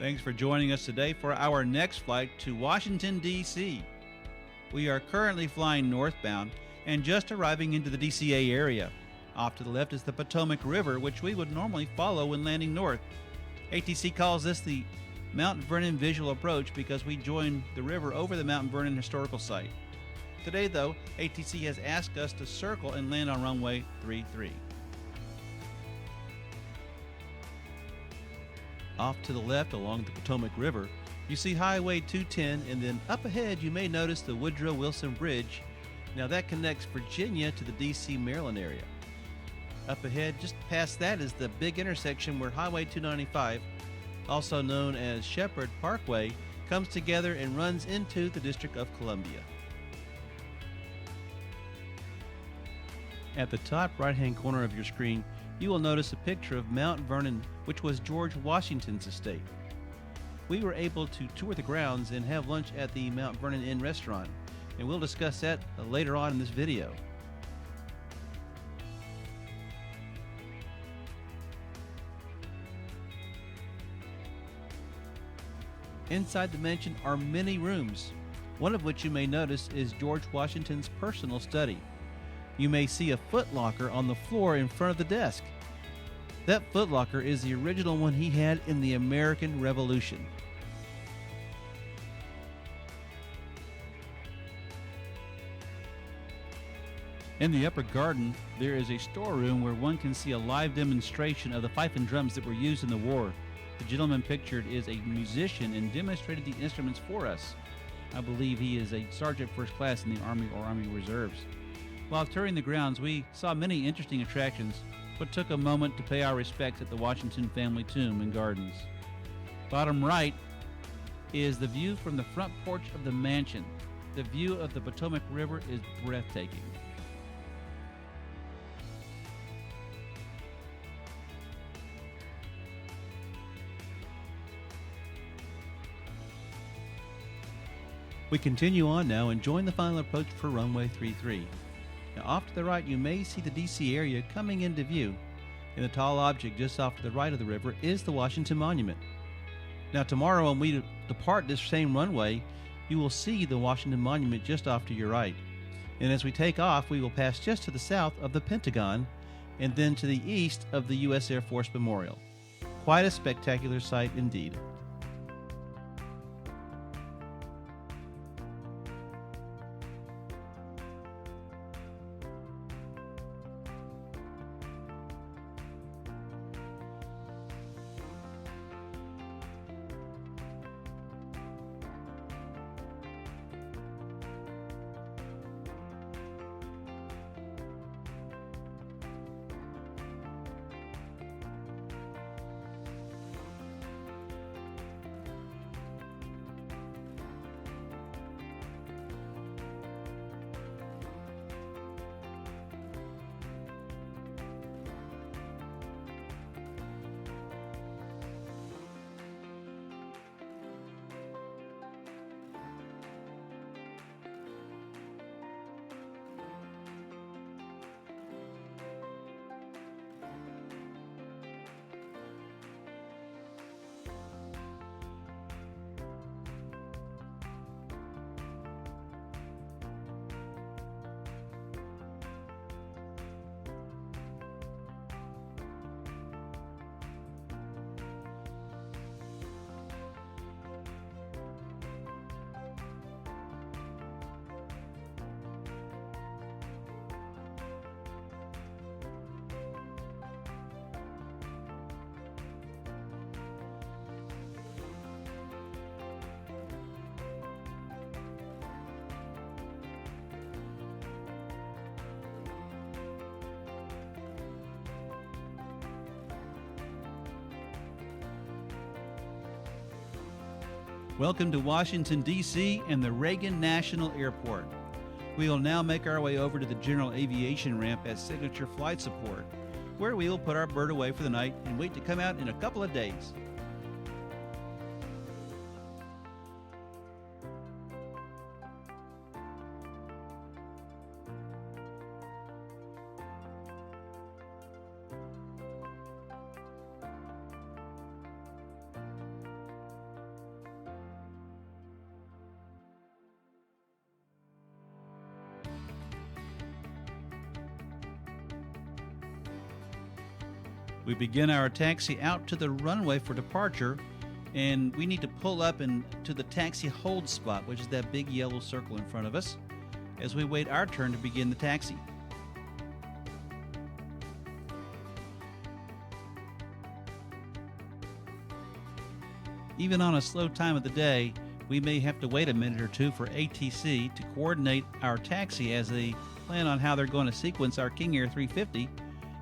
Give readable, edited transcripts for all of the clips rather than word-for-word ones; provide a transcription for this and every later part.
Thanks for joining us today for our next flight to Washington, D.C. We are currently flying northbound and just arriving into the DCA area. Off to the left is the Potomac River, which we would normally follow when landing north. ATC calls this the Mt Vernon visual approach because we join the river over the Mt Vernon Historical Site. Today, though, ATC has asked us to circle and land on runway 33. Off to the left along the Potomac River, you see Highway 210, and then up ahead you may notice the Woodrow Wilson Bridge. Now that connects Virginia to the D.C., Maryland area. Up ahead, just past that, is the big intersection where Highway 295, also known as Shepherd Parkway, comes together and runs into the District of Columbia. At the top right-hand corner of your screen, you will notice a picture of Mt Vernon, which was George Washington's estate. We were able to tour the grounds and have lunch at the Mt Vernon Inn restaurant, and we'll discuss that later on in this video. Inside the mansion are many rooms, one of which you may notice is George Washington's personal study. You may see a footlocker on the floor in front of the desk. That footlocker is the original one he had in the American Revolution. In the upper garden, there is a storeroom where one can see a live demonstration of the fife and drums that were used in the war. The gentleman pictured is a musician and demonstrated the instruments for us. I believe he is a sergeant first class in the Army or Army Reserves. While touring the grounds, we saw many interesting attractions, but took a moment to pay our respects at the Washington family tomb and gardens. Bottom right is the view from the front porch of the mansion. The view of the Potomac River is breathtaking. We continue on now and join the final approach for runway 33. Now off to the right you may see the DC area coming into view, and the tall object just off to the right of the river is the Washington Monument. Now tomorrow when we depart this same runway, you will see the Washington Monument just off to your right. And as we take off, we will pass just to the south of the Pentagon and then to the east of the U.S. Air Force Memorial. Quite a spectacular sight indeed. Welcome to Washington, D.C. and the Reagan National Airport. We will now make our way over to the general aviation ramp at Signature Flight Support, where we will put our bird away for the night and wait to come out in a couple of days. We begin our taxi out to the runway for departure, and we need to pull up to the taxi hold spot, which is that big yellow circle in front of us, as we wait our turn to begin the taxi. Even on a slow time of the day, we may have to wait a minute or two for ATC to coordinate our taxi as they plan on how they're going to sequence our King Air 350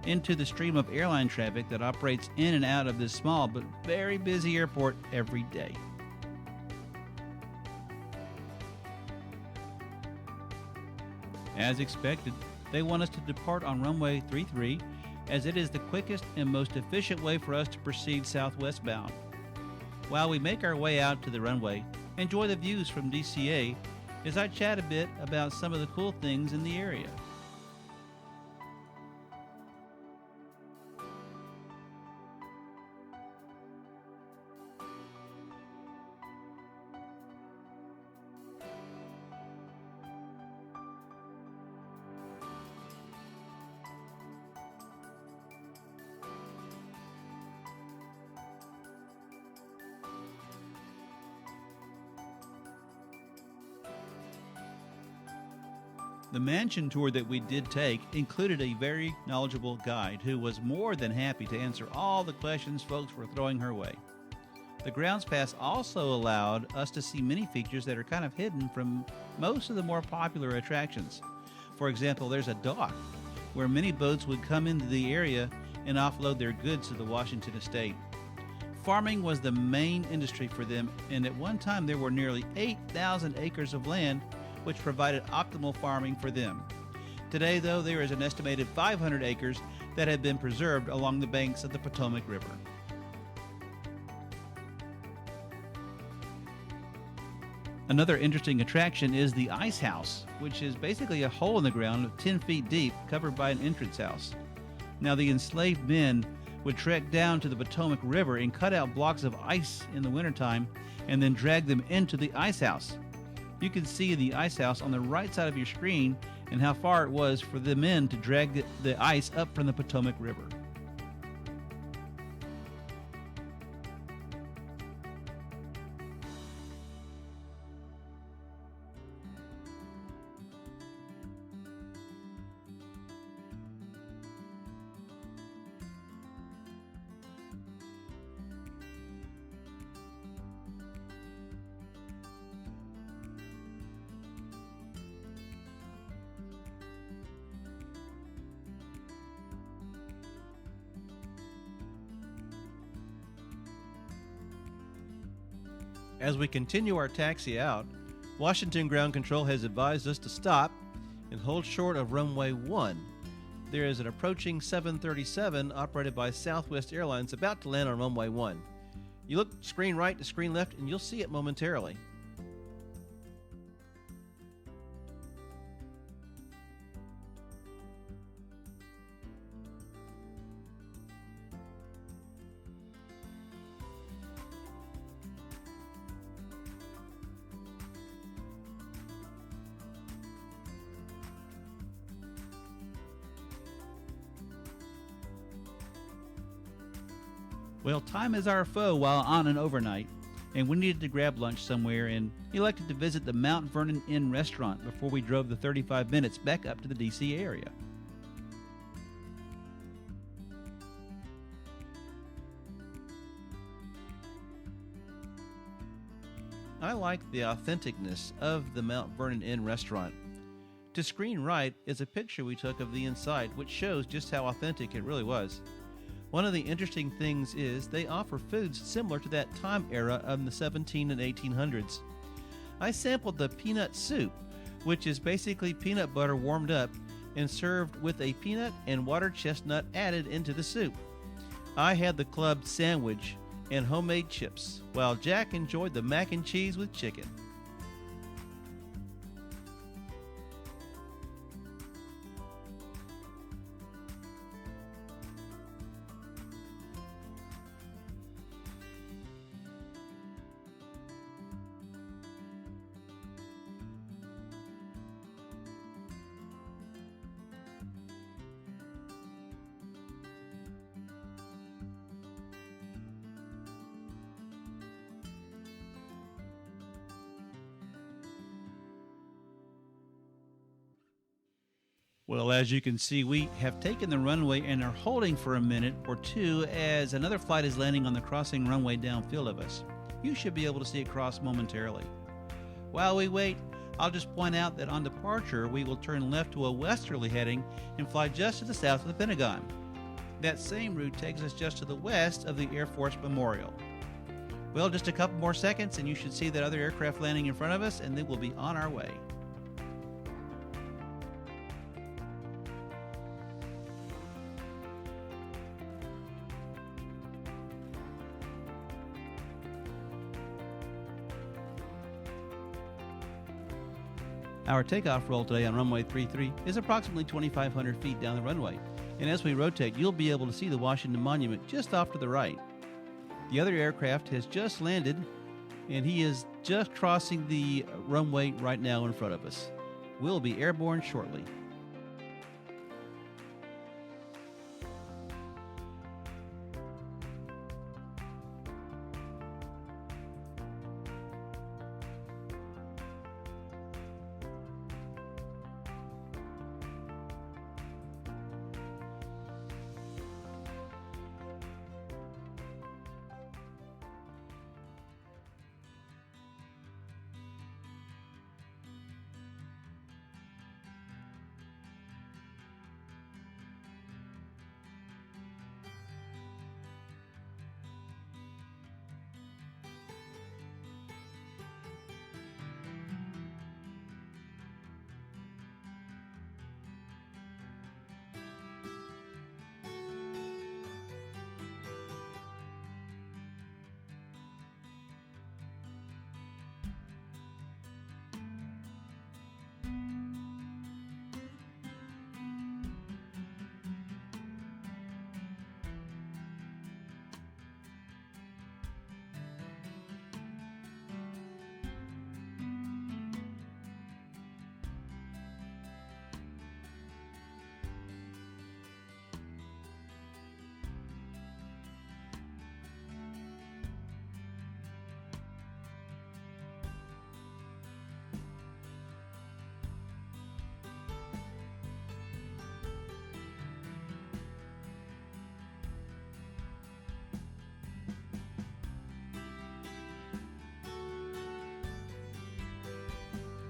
into the stream of airline traffic that operates in and out of this small but very busy airport every day. As expected, they want us to depart on runway 33 as it is the quickest and most efficient way for us to proceed southwest bound. While we make our way out to the runway, enjoy the views from DCA as I chat a bit about some of the cool things in the area. The mansion tour that we did take included a very knowledgeable guide who was more than happy to answer all the questions folks were throwing her way. The grounds pass also allowed us to see many features that are kind of hidden from most of the more popular attractions. For example, there's a dock where many boats would come into the area and offload their goods to the Washington estate. Farming was the main industry for them, and at one time there were nearly 8,000 acres of land which provided optimal farming for them. Today, though, there is an estimated 500 acres that have been preserved along the banks of the Potomac River. Another interesting attraction is the ice house, which is basically a hole in the ground 10 feet deep covered by an entrance house. Now, the enslaved men would trek down to the Potomac River and cut out blocks of ice in the wintertime and then drag them into the ice house. You can see the ice house on the right side of your screen and how far it was for the men to drag the ice up from the Potomac River. As we continue our taxi out, Washington Ground Control has advised us to stop and hold short of runway 1. There is an approaching 737 operated by Southwest Airlines about to land on runway 1. You look screen right to screen left and you'll see it momentarily. Well, time is our foe while on an overnight, and we needed to grab lunch somewhere and elected to visit the Mt Vernon Inn restaurant before we drove the 35 minutes back up to the DC area. I like the authenticness of the Mt Vernon Inn restaurant. To screen right is a picture we took of the inside, which shows just how authentic it really was. One of the interesting things is they offer foods similar to that time era of the 17 and 1800s. I sampled the peanut soup, which is basically peanut butter warmed up and served with a peanut and water chestnut added into the soup. I had the club sandwich and homemade chips, while Jack enjoyed the mac and cheese with chicken. Well, as you can see, we have taken the runway and are holding for a minute or two as another flight is landing on the crossing runway downfield of us. You should be able to see it cross momentarily. While we wait, I'll just point out that on departure, we will turn left to a westerly heading and fly just to the south of the Pentagon. That same route takes us just to the west of the Air Force Memorial. Well, just a couple more seconds and you should see that other aircraft landing in front of us, and then we'll be on our way. Our takeoff roll today on runway 33 is approximately 2,500 feet down the runway, and as we rotate, you'll be able to see the Washington Monument just off to the right. The other aircraft has just landed, and he is just crossing the runway right now in front of us. We'll be airborne shortly.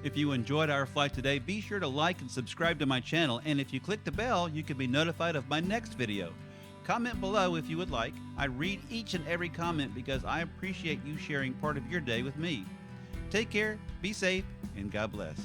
If you enjoyed our flight today, be sure to like and subscribe to my channel, and if you click the bell, you can be notified of my next video. Comment below if you would like. I read each and every comment because I appreciate you sharing part of your day with me. Take care, be safe, and God bless.